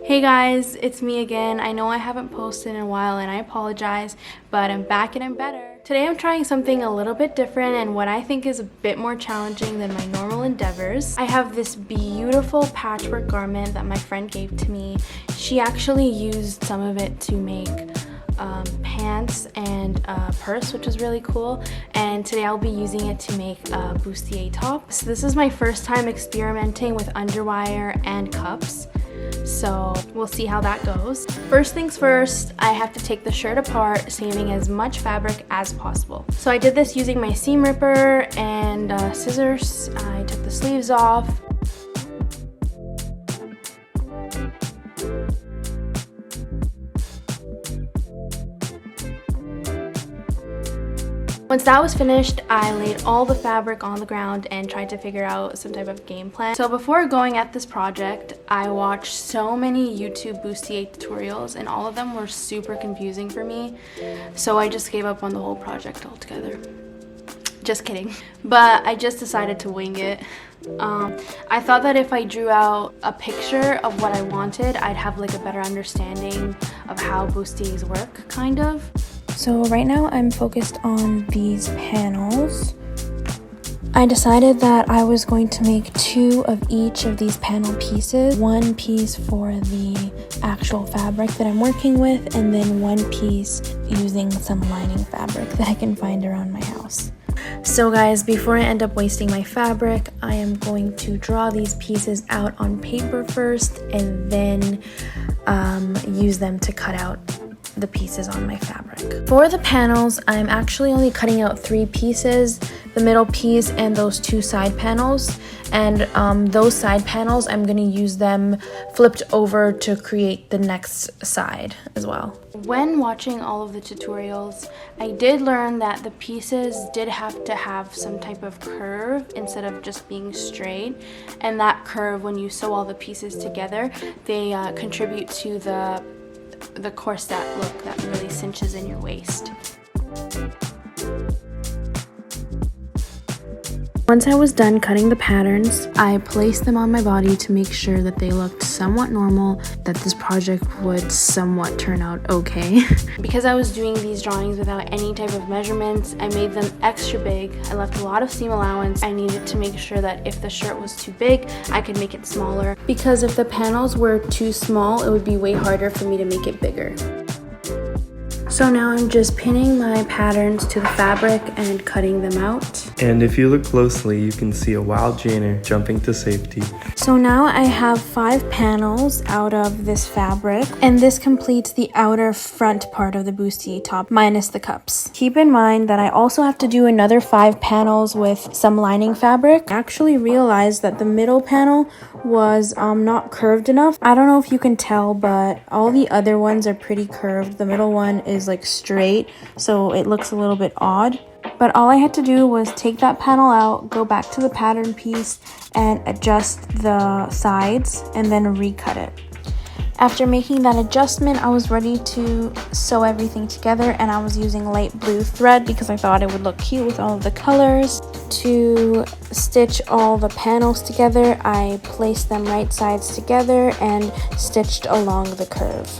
Hey guys, it's me again. I know I haven't posted in a while and I apologize, but I'm back and I'm better. Today I'm trying something a little bit different and what I think is a bit more challenging than my normal endeavors. I have this beautiful patchwork garment that my friend gave to me. She actually used some of it to make pants and a purse, which is really cool, and today I'll be using it to make a bustier top. So this is my first time experimenting with underwire and cups, so we'll see how that goes. First things first, I have to take the shirt apart, saving as much fabric as possible. So I did this using my seam ripper and scissors. I took the sleeves off. Once that was finished, I laid all the fabric on the ground and tried to figure out some type of game plan. So before going at this project, I watched so many YouTube bustier tutorials and all of them were super confusing for me. So I just gave up on the whole project altogether. Just kidding. But I just decided to wing it. I thought that if I drew out a picture of what I wanted, I'd have like a better understanding of how bustiers work, kind of. So right now I'm focused on these panels. I decided that I was going to make 2 of each of these panel pieces. 1 piece for the actual fabric that I'm working with, and then 1 piece using some lining fabric that I can find around my house. So guys, before I end up wasting my fabric, I am going to draw these pieces out on paper first and then use them to cut out the pieces on my fabric. For the panels, I'm actually only cutting out 3 pieces, the middle piece and those 2 side panels, and those side panels I'm going to use them flipped over to create the next side as well. When watching all of the tutorials, I did learn that the pieces did have to have some type of curve instead of just being straight, and that curve, when you sew all the pieces together, they contribute to the corset look that really cinches in your waist. Once I was done cutting the patterns, I placed them on my body to make sure that they looked somewhat normal, that this project would somewhat turn out okay. Because I was doing these drawings without any type of measurements, I made them extra big. I left a lot of seam allowance. I needed to make sure that if the shirt was too big, I could make it smaller, because if the panels were too small, it would be way harder for me to make it bigger. So now I'm just pinning my patterns to the fabric and cutting them out. And if you look closely, you can see a wild Janer jumping to safety. So now I have 5 panels out of this fabric, and this completes the outer front part of the bustier top, minus the cups. Keep in mind that I also have to do another 5 panels with some lining fabric. I actually realized that the middle panel was not curved enough. I don't know if you can tell, but all the other ones are pretty curved. The middle one is like straight, so it looks a little bit odd. But all I had to do was take that panel out, go back to the pattern piece and adjust the sides and then recut it. After making that adjustment, I was ready to sew everything together, and I was using light blue thread because I thought it would look cute with all of the colors. To stitch all the panels together, I placed them right sides together and stitched along the curve.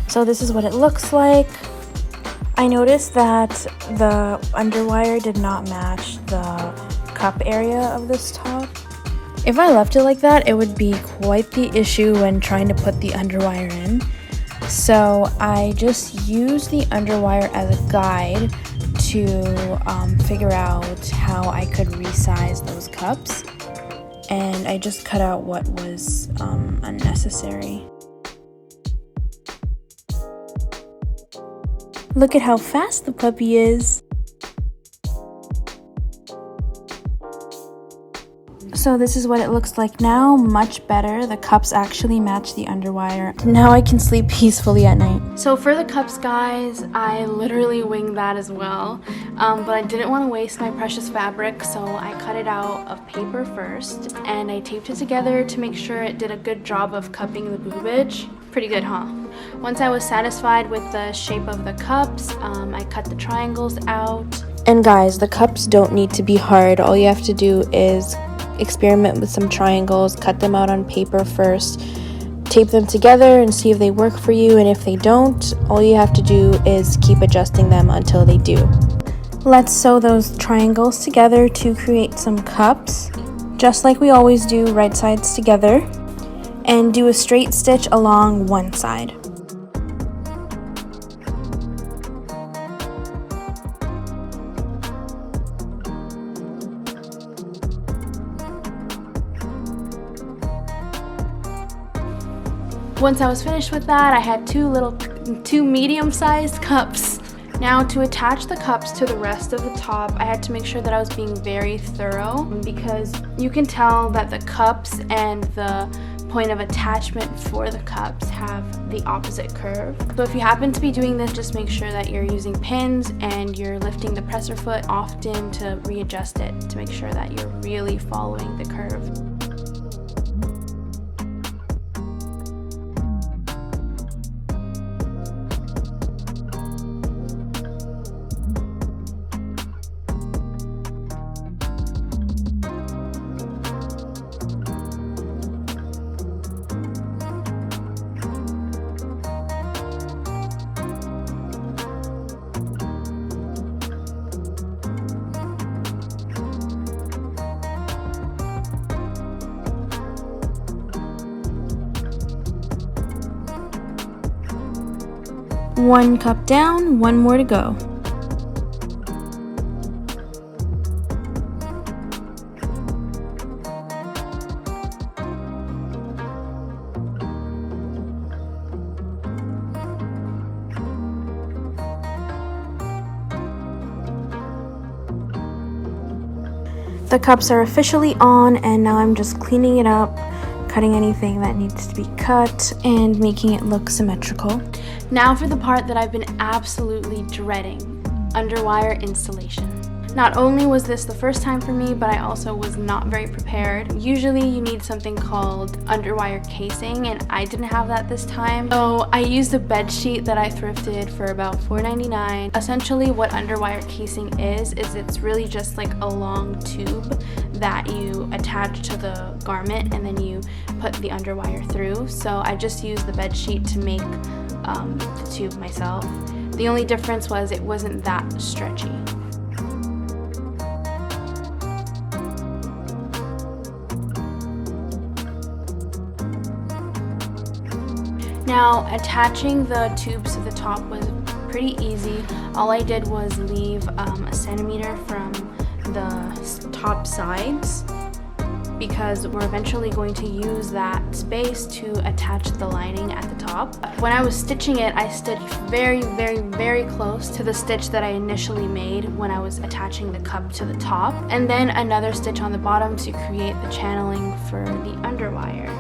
So this is what it looks like. I noticed that the underwire did not match the cup area of this top. If I left it like that, it would be quite the issue when trying to put the underwire in. So I just used the underwire as a guide to figure out how I could resize those cups, and I just cut out what was unnecessary. Look at how fast the puppy is. So this is what it looks like now, much better. The cups actually match the underwire. Now I can sleep peacefully at night. So for the cups, guys, I literally winged that as well. But I didn't want to waste my precious fabric, so I cut it out of paper first, and I taped it together to make sure it did a good job of cupping the boobage. Pretty good, huh? Once I was satisfied with the shape of the cups, I cut the triangles out. And guys, the cups don't need to be hard. All you have to do is experiment with some triangles, cut them out on paper first, tape them together and see if they work for you, and if they don't, all you have to do is keep adjusting them until they do. Let's sew those triangles together to create some cups, just like we always do, right sides together, and do a straight stitch along one side. Once I was finished with that, I had two medium-sized cups. Now to attach the cups to the rest of the top, I had to make sure that I was being very thorough, because you can tell that the cups and the point of attachment for the cups have the opposite curve. So if you happen to be doing this, just make sure that you're using pins and you're lifting the presser foot often to readjust it to make sure that you're really following the curve. One cup down, one more to go. The cups are officially on, and now I'm just cleaning it up, cutting anything that needs to be cut, and making it look symmetrical. Now for the part that I've been absolutely dreading, underwire installation. Not only was this the first time for me, but I also was not very prepared. Usually you need something called underwire casing, and I didn't have that this time. So I used a bed sheet that I thrifted for about $4.99. Essentially what underwire casing is it's really just like a long tube that you attach to the garment, and then you put the underwire through. So I just used the bed sheet to make the tube myself. The only difference was it wasn't that stretchy. Now, attaching the tubes to the top was pretty easy. All I did was leave a centimeter from the top sides, because we're eventually going to use that space to attach the lining at the top. When I was stitching it, I stitched very, very, very close to the stitch that I initially made when I was attaching the cup to the top, and then another stitch on the bottom to create the channeling for the underwire.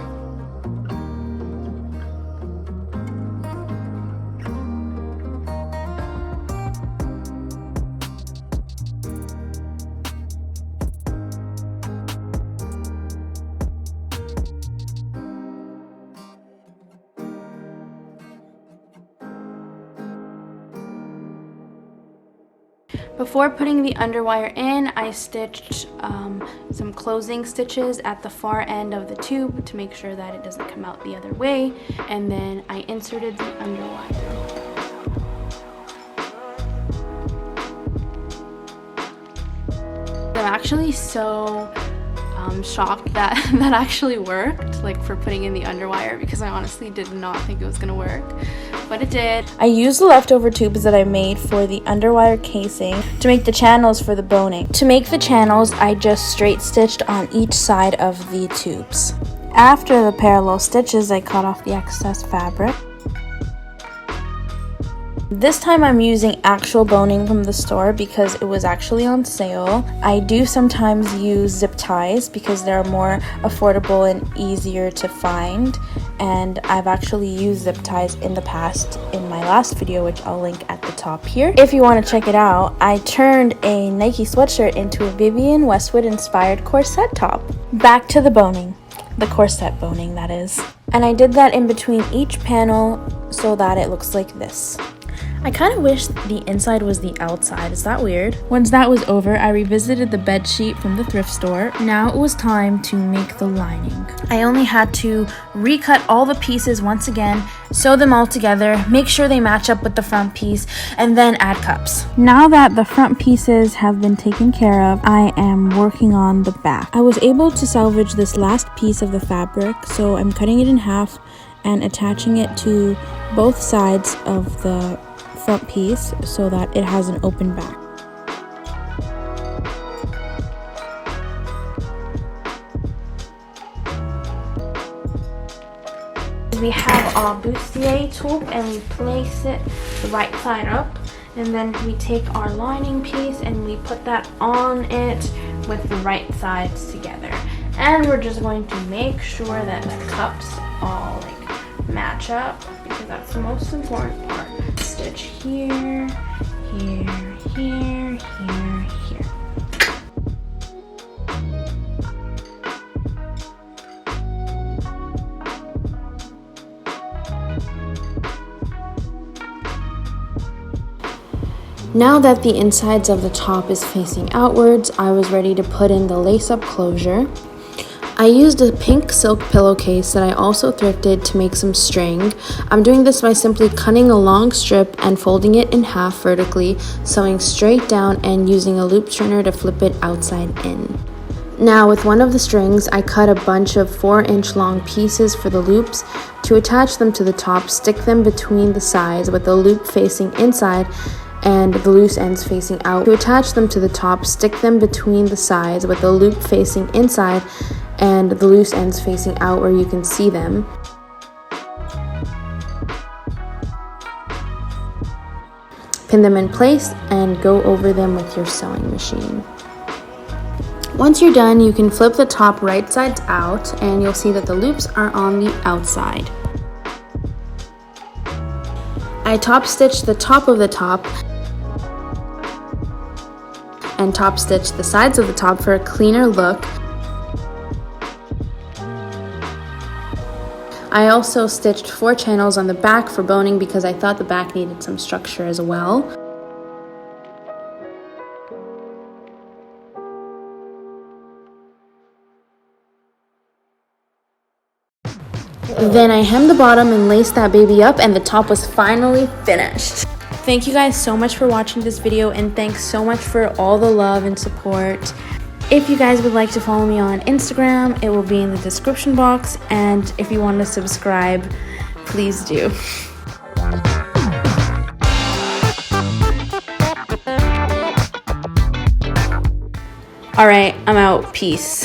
Before putting the underwire in, I stitched some closing stitches at the far end of the tube to make sure that it doesn't come out the other way, and then I inserted the underwire. I'm actually so shocked that that actually worked, like for putting in the underwire, because I honestly did not think it was gonna work, but it did. I used the leftover tubes that I made for the underwire casing to make the channels for the boning. To make the channels, I just straight stitched on each side of the tubes. After the parallel stitches, I cut off the excess fabric. This time I'm using actual boning from the store because it was actually on sale. I do sometimes use zip ties because they're more affordable and easier to find, and I've actually used zip ties in the past in my last video, which I'll link at the top here if you want to check it out. I turned a Nike sweatshirt into a Vivienne Westwood inspired corset top. Back to the boning. The corset boning, that is. And I did that in between each panel so that it looks like this. I kind of wish the inside was the outside. Is that weird? Once that was over, I revisited the bed sheet from the thrift store. Now it was time to make the lining. I only had to recut all the pieces once again, sew them all together, make sure they match up with the front piece, and then add cups. Now that the front pieces have been taken care of, I am working on the back. I was able to salvage this last piece of the fabric, so I'm cutting it in half and attaching it to both sides of the front piece so that it has an open back. We have our bustier tool and we place it the right side up, and then we take our lining piece and we put that on it with the right sides together, and we're just going to make sure that the cups all like match up because that's the most important part. Stitch here, here, here, here, here. Now that the insides of the top is facing outwards, I was ready to put in the lace-up closure. I used a pink silk pillowcase that I also thrifted to make some string. I'm doing this by simply cutting a long strip and folding it in half vertically, sewing straight down and using a loop turner to flip it outside in. Now with one of the strings, I cut a bunch of 4-inch long pieces for the loops. To attach them to the top, stick them between the sides with the loop facing inside and the loose ends facing out. To attach them to the top, stick them between the sides with the loop facing inside and the loose ends facing out where you can see them. Pin them in place and go over them with your sewing machine. Once you're done, you can flip the top right sides out and you'll see that the loops are on the outside. I top stitched the top of the top and top stitched the sides of the top for a cleaner look. I also stitched 4 channels on the back for boning because I thought the back needed some structure as well. Then I hemmed the bottom and laced that baby up, and the top was finally finished. Thank you guys so much for watching this video, and thanks so much for all the love and support. If you guys would like to follow me on Instagram, it will be in the description box, and if you want to subscribe, please do. Alright, I'm out. Peace.